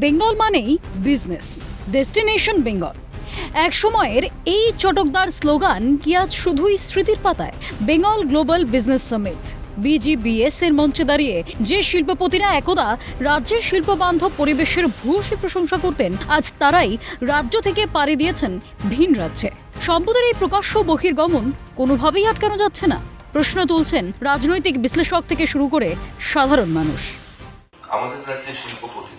বেঙ্গল মানেই business, destination Bengal. এক সময়ের এই চটকদার স্লোগান কি আজ শুধুই স্মৃতির পাতায়? Bengal global business summit BGBS এর মঞ্চে দাঁড়িয়ে যে শিল্পপতিরা একদা রাজ্যের শিল্পবান্ধব পরিবেশের ভূয়সী প্রশংসা করতেন, আজ তারাই রাজ্য থেকে পাড়ি দিয়েছেন ভিন রাজ্যে। সম্পদের এই প্রকাশ্য বহির্গমন কোনোভাবেই আটকানো যাচ্ছে না। প্রশ্ন তুলছেন রাজনৈতিক বিশ্লেষক থেকে শুরু করে সাধারণ মানুষ। আমাদের রাজ্যের শিল্পপতি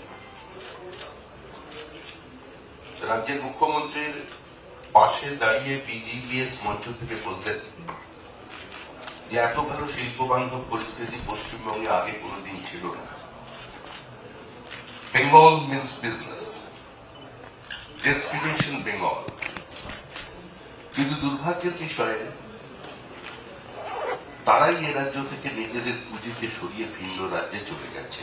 রাজ্যের মুখ্যমন্ত্রীর পাশে দাঁড়িয়ে BGBS মঞ্চ থেকে বলতেন যে এত ভালো শিল্প বান্ধব পরিস্থিতি পশ্চিমবঙ্গে আগে কোনোদিন ছিল না। Bengal means business, destination Bengal. কিন্তু দুর্ভাগ্যের বিষয়ে তারাই এ রাজ্য থেকে নিজেদের পুঁজিকে সরিয়ে ভিন্ন রাজ্যে চলে গেছে।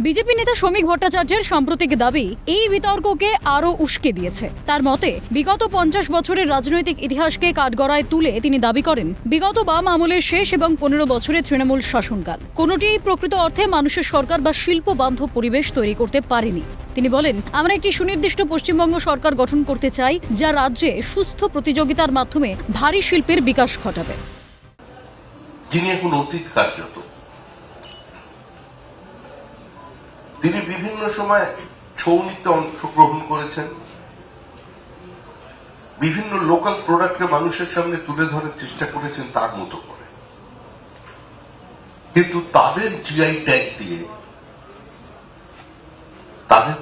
বিজেপি নেতা শ্রমিক ভট্টাচার্যের সাম্প্রতিক দাবি এই বিতর্ককে আরও উস্কে দিয়েছে। তার মতে, বিগত 50 বছরের রাজনৈতিক ইতিহাসকে কাঠগড়ায় তুলে তিনি দাবি করেন, বিগত বাম আমলের শেষ এবং 15 বছরের তৃণমূল শাসনকাল কোনোটিই প্রকৃত অর্থে মানুষের সরকার বা শিল্প বান্ধব পরিবেশ তৈরি করতে পারেনি। তিনি বলেন, আমরা একটি সুনির্দিষ্ট পশ্চিমবঙ্গ সরকার গঠন করতে চাই, যা রাজ্যে সুস্থ প্রতিযোগিতার মাধ্যমে ভারী শিল্পের বিকাশ ঘটাবে। যিনি এখন অতীত কার্যত, তিনি বিভিন্ন সময় ছৌ নৃত্যে অংশগ্রহণ করেছেন, বিভিন্ন লোকাল প্রোডাক্টকে মানুষের সামনে তুলে ধরার চেষ্টা করেছেন তার মতো করে। কিন্তু তাদের জিআই ট্যাগ দিয়ে তাদের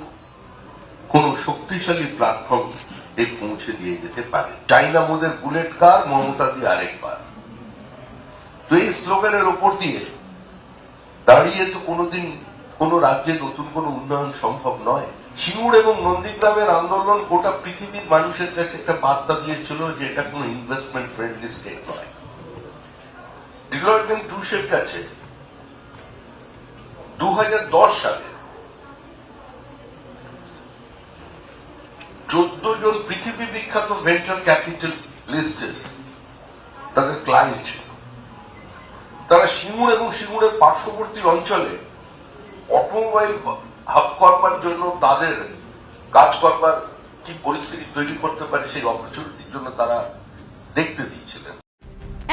কোন শক্তিশালী প্ল্যাটফর্ম পৌঁছে দিয়ে যেতে পারে। চাইনা মোদের বুলেট কার, মমতা দিয়ে আরেকবার। তো এই স্লোগানের ওপর দিয়ে দাঁড়িয়ে তো কোনোদিন কোন রাজ্যে নতুন কোন উন্নয়ন সম্ভব নয়। সিঙ্গুর এবং নন্দীগ্রামের আন্দোলন গোটা পৃথিবীর মানুষের কাছে একটা বার্তা দিয়েছিল যে এটা কোন ইনভেস্টমেন্ট ফ্রেন্ডলি স্টেট নয়। ডিলয়েট এন্ড টুশের কাছে 2010 সালে 14 জন পৃথিবী বিখ্যাত ভেঞ্চার ক্যাপিটাল লিস্টেড তাদের ক্লায়েন্ট ছিল। তারা সিঙ্গুর এবং সিঙ্গুরের পার্শ্ববর্তী অঞ্চলে অটোমোবাইল হাব করবার জন্য, তাদের কাজ করবার কি পরিস্থিতি তৈরি করতে পারে সেই অপরচুনিটির জন্য তারা দেখতে দিয়েছিলেন।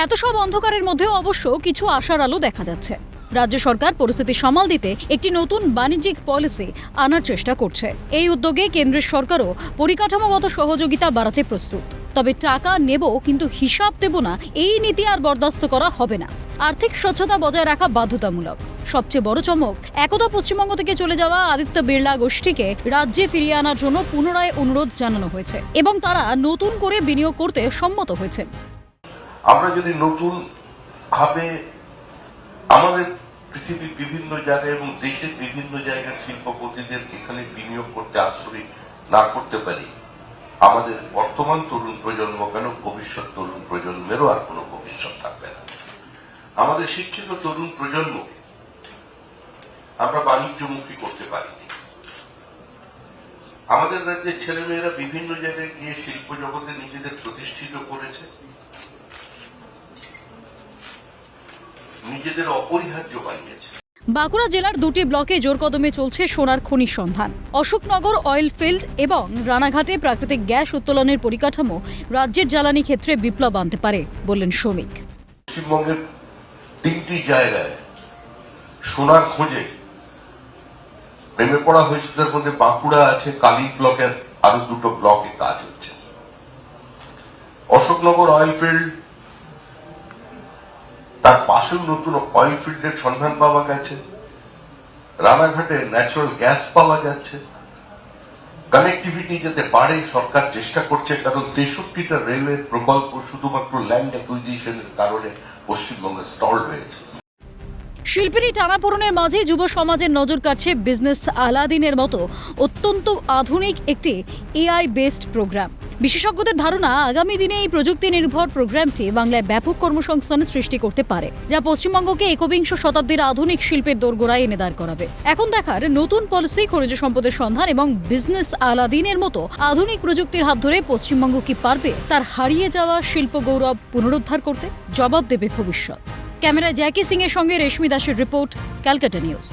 এত সব অন্ধকারের মধ্যেও অবশ্য কিছু আশার আলো দেখা যাচ্ছে। রাজ্য সরকার পরিস্থিতি সামাল দিতে একটি নতুন বাণিজ্যিক পলিসি আনার চেষ্টা করছে। এই উদ্যোগে কেন্দ্রের সরকারও পরিকাঠামোগত সহযোগিতা বাড়াতে প্রস্তুত। তবে টাকা নেব কিন্তু হিসাব দেব না, এই নীতি আর বরদাস্ত করা হবে না। আর্থিক স্বচ্ছতা বজায় রাখা বাধ্যতামূলক। সবচেয়ে বড় চমক, একদা পশ্চিমবঙ্গ থেকে চলে যাওয়া আদিত্য বিড়লা গোষ্ঠীকে রাজ্যে ফিরিয়ে আনার জন্য পুনরায় অনুরোধ জানানো হয়েছে এবং তারা নতুন করে বিনিয়োগ করতে সম্মত হয়েছে। আমরা যদি নতুন ভাবে আমাদের পৃথিবীর বিভিন্ন জায়গায় এবং দেশের বিভিন্ন জায়গার শিল্পপতিদের এখানে বিনিয়োগ করতে আগ্রহী না করতে পারি, আমাদের বর্তমান তরুণ প্রজন্ম কেন ভবিষ্যৎ তরুণ প্রজন্মেরও আর কোনো ভবিষ্যৎ থাকবে না। আমাদের শিক্ষিত তরুণ প্রজন্মকে আমরা বাণিজ্যমুখী করতে পারিনি। আমাদের রাজ্যের ছেলেমেয়েরা বিভিন্ন জায়গায় গিয়ে শিল্প জগতে নিজেদের প্রতিষ্ঠিত করেছে, নিজেদের অপরিহার্য বানিয়েছে। বাঁকুড়া জেলার 2টি ব্লকে জোর কদমে চলছে সোনার খনির সন্ধান। অশোকনগর অয়েল ফিল্ড এবং রানাঘাটে প্রাকৃতিক গ্যাস উত্তোলনের পরিকাঠামো রাজ্যের জ্বালানি ক্ষেত্রে বিপ্লব আনতে পারে বললেন শ্রমিক। পশ্চিমবঙ্গের 3টি জায়গায় সোনার খোঁজে নেমে পড়া হয়েছে। তার মধ্যে বাঁকুড়া আছে, কালী ব্লকের আরো 2টো ব্লকে কাজ হচ্ছে। অশোকনগর অয়েল ফিল্ড, তার পাশেও নতুন অয়েল ফিল্ডের সন্ধান পাওয়া গেছে। রানাঘাটে ন্যাচারাল গ্যাস পাওয়া যাচ্ছে। কানেক্টিভিটি যাতে বাড়ে সরকার চেষ্টা করছে, কারণ 63টা রেলওয়ে প্রকল্প শুধুমাত্র ল্যান্ড অ্যাকুইজিশনের কারণে পশ্চিমবঙ্গে স্টলড হয়েছে। শিল্পীর টানাপোড়েনের মাঝে যুব সমাজের নজর কাটছে বিজনেস আলাদিনের মতো অত্যন্ত আধুনিক একটি AI বেসড প্রোগ্রাম। বিশেষজ্ঞদের ধারণা, আগামী দিনে এই প্রযুক্তি নির্ভর প্রোগ্রামটি বাংলায় ব্যাপক কর্মসংস্থানের সৃষ্টি করতে পারে, যা পশ্চিমবঙ্গকে 21 শতাব্দীর আধুনিক শিল্পের দোরগোড়ায় এনে দাঁড় করাবে। এখন দেখার নতুন পলিসি, খনিজ সম্পদের সন্ধান এবং বিজনেস আলাদিনের মতো আধুনিক প্রযুক্তির হাত ধরে পশ্চিমবঙ্গ কি পারবে তার হারিয়ে যাওয়া শিল্প গৌরব পুনরুদ্ধার করতে? জবাব দেবে ভবিষ্যৎ। ক্যামেরায় জ্যাকি সিং এর সঙ্গে রেশমি দাসের রিপোর্ট, ক্যালকাটা নিউজ।